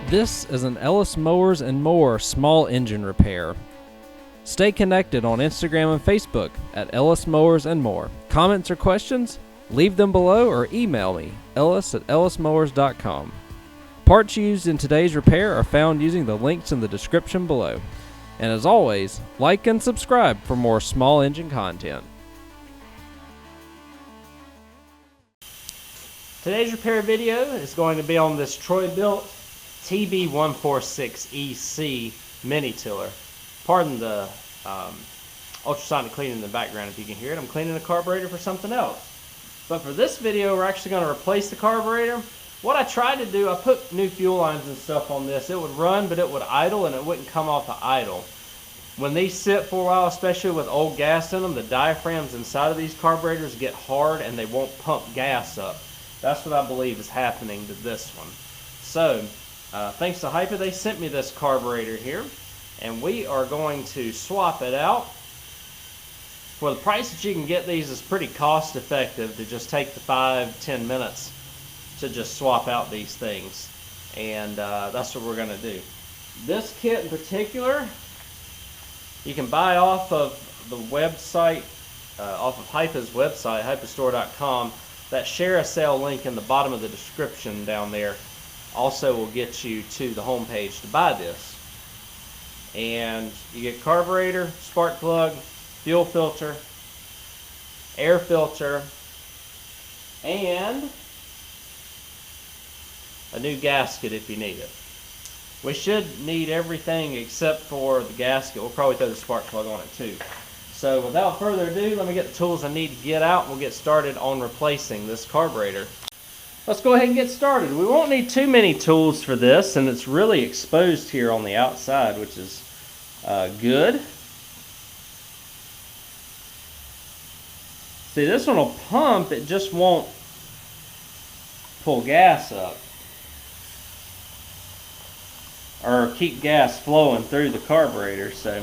This is an Ellis Mowers and More small engine repair. Stay connected on Instagram and Facebook at Ellis Mowers and More. Comments or questions? Leave them below or email me, ellis@ellismowers.com. Parts used in today's repair are found using the links in the description below. And as always, like and subscribe for more small engine content. Today's repair video is going to be on this Troy Bilt TB146EC mini tiller. Pardon the ultrasonic cleaning in the background if you can hear it. I'm cleaning the carburetor for something else. But for this video, we're actually going to replace the carburetor. What I tried to do, I put new fuel lines and stuff on this. It would run, but it would idle, and it wouldn't come off the idle. When these sit for a while, especially with old gas in them, the diaphragms inside of these carburetors get hard and they won't pump gas up. That's what I believe is happening to this one. So, thanks to Hipa, they sent me this carburetor here, and we are going to swap it out. For the price that you can get these, is pretty cost effective to just take the 5-10 minutes to just swap out these things, and that's what we're going to do. This kit in particular, you can buy off of the website, off of Hipa's website, hipastore.com. That share a sale link in the bottom of the description down there also will get you to the home page to buy this. And you get carburetor, spark plug, fuel filter, air filter, and a new gasket if you need it. We should need everything except for the gasket. We'll probably throw the spark plug on it too. So without further ado, let me get the tools I need to get out, and we'll get started on replacing this carburetor. Let's go ahead and get started. We won't need too many tools for this, and it's really exposed here on the outside, which is good. See, this one will pump, it just won't pull gas up or keep gas flowing through the carburetor. So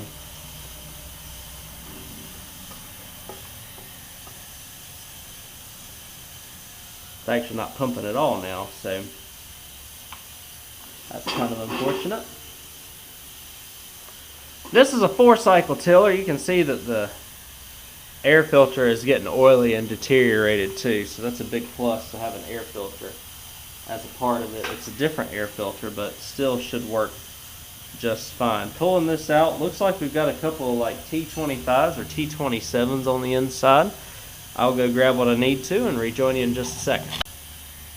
it's actually not pumping at all now, so that's kind of unfortunate. This is a 4-cycle tiller. You can see that the air filter is getting oily and deteriorated too, so that's a big plus to have an air filter as a part of it. It's a different air filter, but still should work just fine. Pulling this out, looks like we've got a couple of like T25s or T27s on the inside. I'll go grab what I need to and rejoin you in just a second.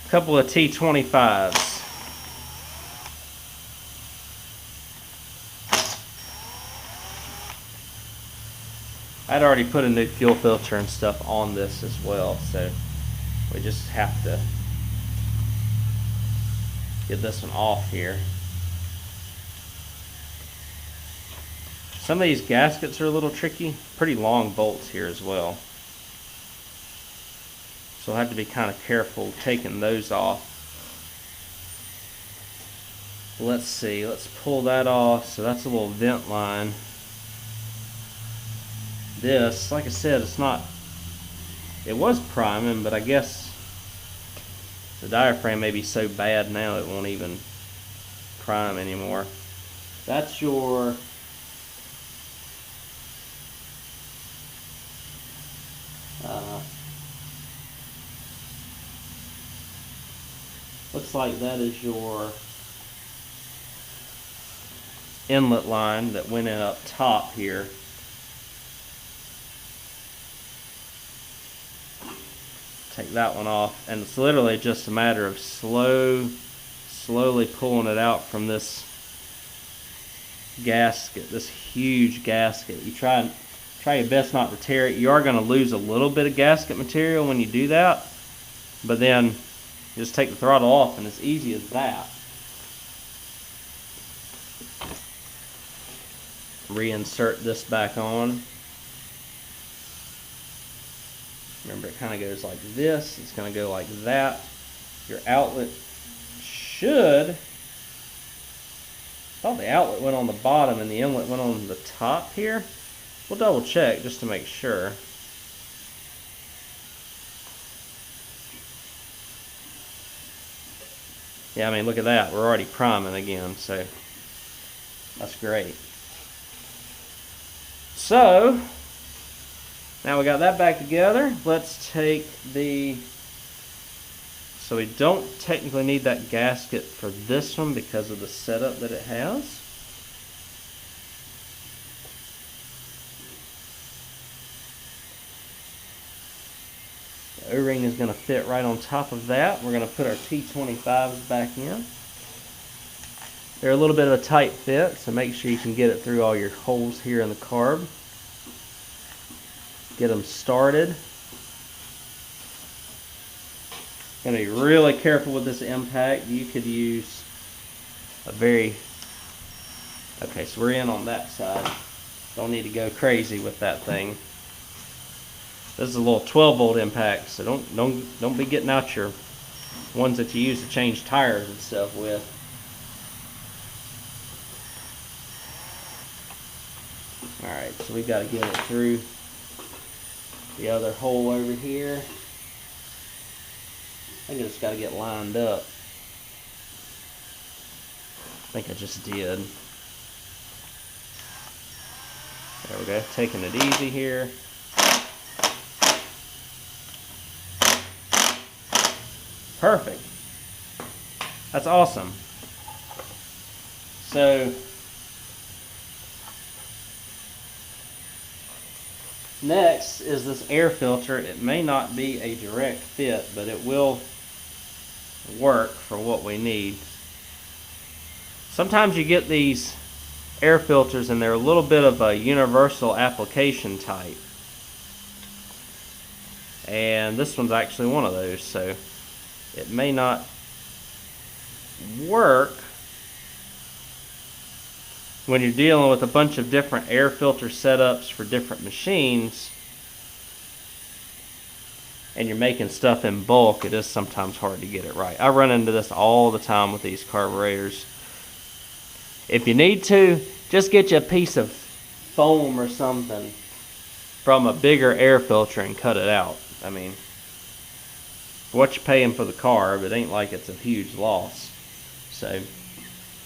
A couple of T25s. I'd already put a new fuel filter and stuff on this as well, so we just have to get this one off here. Some of these gaskets are a little tricky. Pretty long bolts here as well, so I'll have to be kind of careful taking those off. Let's see, let's pull that off. So that's a little vent line. This, like I said, it's not, it was priming, but I guess the diaphragm may be so bad now it won't even prime anymore. That's your looks like that is your inlet line that went in up top here. Take that one off, and it's literally just a matter of slowly pulling it out from this gasket, this huge gasket. You try your best not to tear it. You are going to lose a little bit of gasket material when you do that, but then just take the throttle off, and it's easy as that. Reinsert this back on. Remember, it kind of goes like this. It's going to go like that. Your outlet should, I thought the outlet went on the bottom and the inlet went on the top here. We'll double check just to make sure. Yeah, I mean, look at that. We're already priming again, so that's great. So, now we got that back together. Let's take the... So we don't technically need that gasket for this one because of the setup that it has. The O-ring is going to fit right on top of that. We're going to put our T25s back in. They're a little bit of a tight fit, so make sure you can get it through all your holes here in the carb. Get them started. Going to be really careful with this impact. You could use a very... Okay, so we're in on that side. Don't need to go crazy with that thing. This is a little 12-volt impact, so don't be getting out your ones that you use to change tires and stuff with. Alright, so we've got to get it through the other hole over here. I think I just got to get lined up. I think I just did. There we go, taking it easy here. Perfect. That's awesome. So, next is this air filter. It may not be a direct fit, but it will work for what we need. Sometimes you get these air filters and they're a little bit of a universal application type. And this one's actually one of those, so it may not work when you're dealing with a bunch of different air filter setups for different machines and you're making stuff in bulk. It is sometimes hard to get it right. I run into this all the time with these carburetors. If you need to, just get you a piece of foam or something from a bigger air filter and cut it out. I mean, for what you're paying for the carb, it ain't like it's a huge loss. So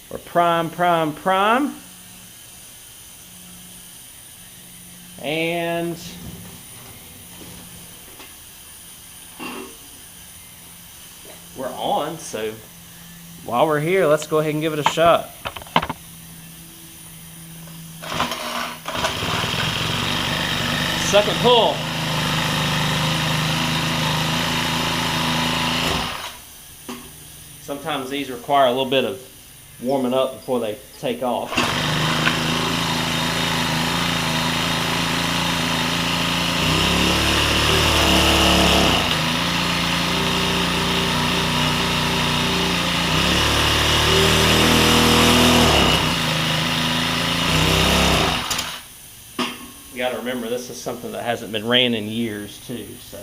we're prime. And we're on, so while we're here, let's go ahead and give it a shot. Second pull. Sometimes these require a little bit of warming up before they take off. You got to remember, this is something that hasn't been ran in years too, so.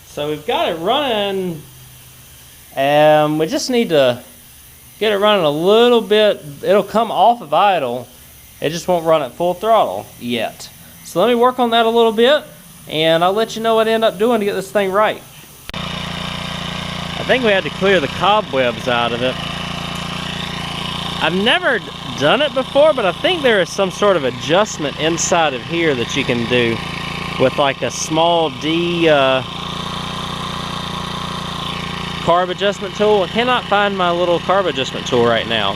So we've got it running, and we just need to get it running a little bit. It'll come off of idle. It just won't run at full throttle yet. So let me work on that a little bit, and I'll let you know what I end up doing to get this thing right. I think we had to clear the cobwebs out of it. I've never done it before, but I think there is some sort of adjustment inside of here that you can do with like a small D carb adjustment tool. I cannot find my little carb adjustment tool right now,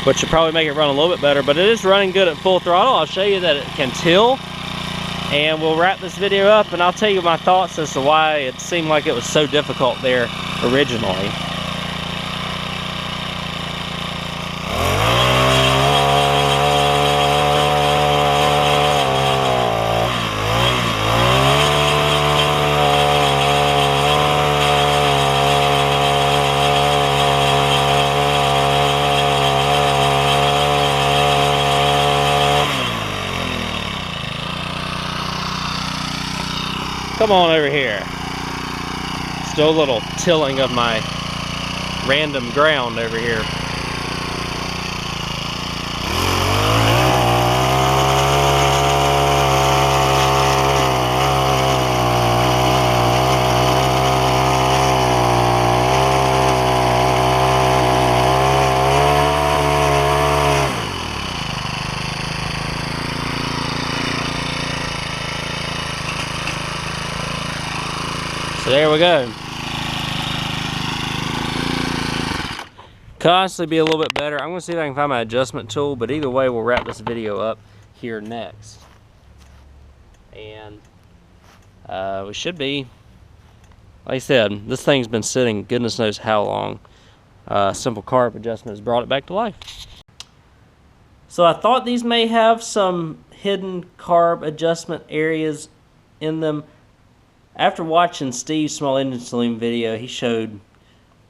which should probably make it run a little bit better, but it is running good at full throttle. I'll show you that it can till, and we'll wrap this video up, and I'll tell you my thoughts as to why it seemed like it was so difficult there originally. Come on over here. Still a little tilling of my random ground over here. So there we go. Could honestly be a little bit better. I'm going to see if I can find my adjustment tool, but either way, we'll wrap this video up here next. And we should be, like I said, this thing's been sitting goodness knows how long. Simple carb adjustment has brought it back to life. So I thought these may have some hidden carb adjustment areas in them. After watching Steve's small engine saloon video, he showed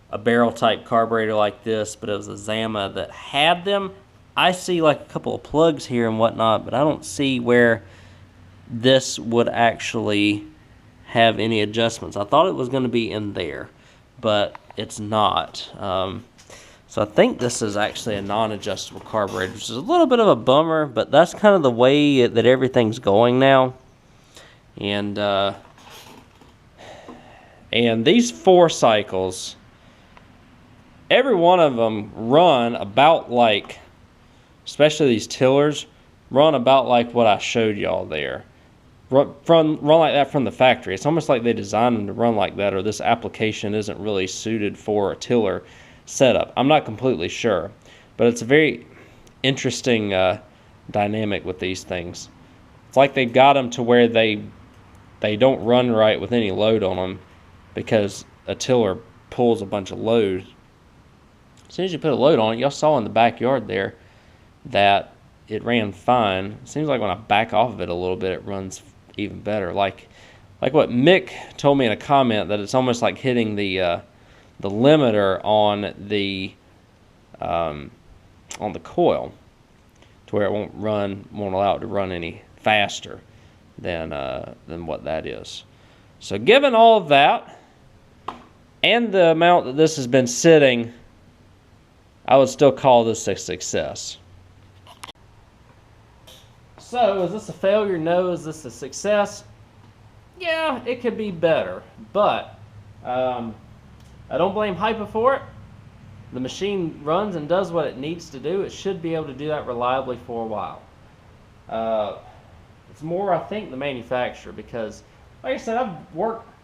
a barrel type carburetor like this, but it was a Zama that had them. I see like a couple of plugs here and whatnot, but I don't see where this would actually have any adjustments. I thought it was going to be in there, but it's not. So I think this is actually a non-adjustable carburetor, which is a little bit of a bummer, but that's kind of the way that everything's going now. And these 4 cycles, every one of them run about like, especially these tillers, run about like what I showed y'all there. Run like that from the factory. It's almost like they designed them to run like that, or this application isn't really suited for a tiller setup. I'm not completely sure, but it's a very interesting dynamic with these things. It's like they've got them to where they don't run right with any load on them, because a tiller pulls a bunch of load. As soon as you put a load on it, y'all saw in the backyard there that it ran fine. It seems like when I back off of it a little bit, it runs even better. Like what Mick told me in a comment, that it's almost like hitting the limiter on the coil, to where it won't allow it to run any faster than what that is. So given all of that, and the amount that this has been sitting, I would still call this a success. So, is this a failure? No. Is this a success? Yeah, it could be better, but I don't blame Hipa for it. The machine runs and does what it needs to do. It should be able to do that reliably for a while. It's more, I think, the manufacturer, because, like I said,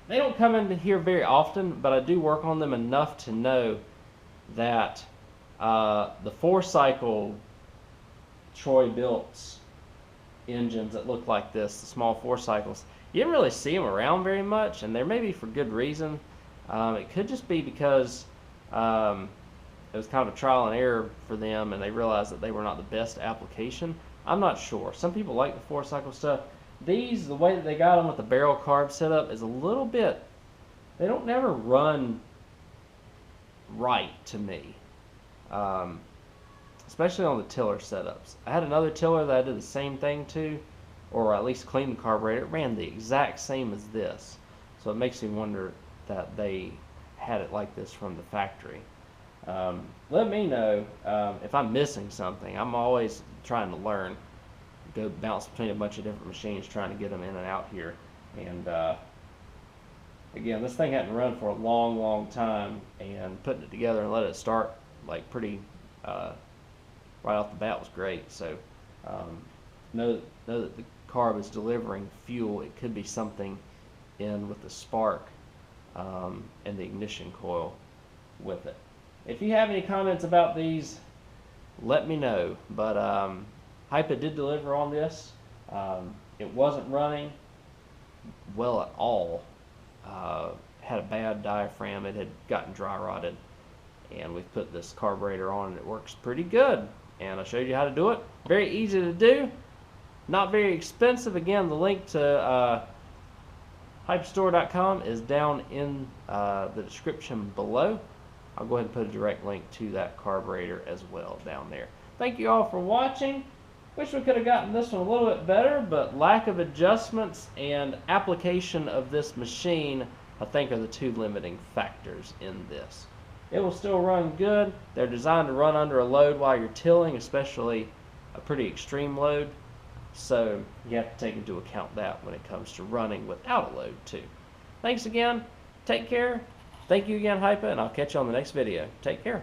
they don't come into here very often, but I do work on them enough to know that the 4-cycle Troy Bilt engines that look like this, the small 4 cycles, you didn't really see them around very much, and there may be for good reason. It could just be because it was kind of a trial and error for them, and they realized that they were not the best application. I'm not sure. Some people like the 4-cycle stuff. These, the way that they got them with the barrel carb setup, is a little bit, they don't never run right to me. Especially on the tiller setups. I had another tiller that I did the same thing to, or at least cleaned the carburetor. It ran the exact same as this. So it makes me wonder that they had it like this from the factory. Let me know if I'm missing something. I'm always trying to learn. go bounce between a bunch of different machines trying to get them in and out here. And again, this thing hadn't run for a long time, and putting it together and let it start like pretty right off the bat was great. So know that the carb is delivering fuel. It could be something in with the spark and the ignition coil with it. If you have any comments about these, let me know. But Hipa did deliver on this. It wasn't running well at all. Had a bad diaphragm. It had gotten dry rotted, and we've put this carburetor on and it works pretty good. And I showed you how to do it. Very easy to do, not very expensive. Again, the link to hypastore.com is down in the description below. I'll go ahead and put a direct link to that carburetor as well down there. Thank you all for watching. Wish we could have gotten this one a little bit better, but lack of adjustments and application of this machine, I think, are the two limiting factors in this. It will still run good. They're designed to run under a load while you're tilling, especially a pretty extreme load. So you have to take into account that when it comes to running without a load too. Thanks again. Take care. Thank you again, Hipa, and I'll catch you on the next video. Take care.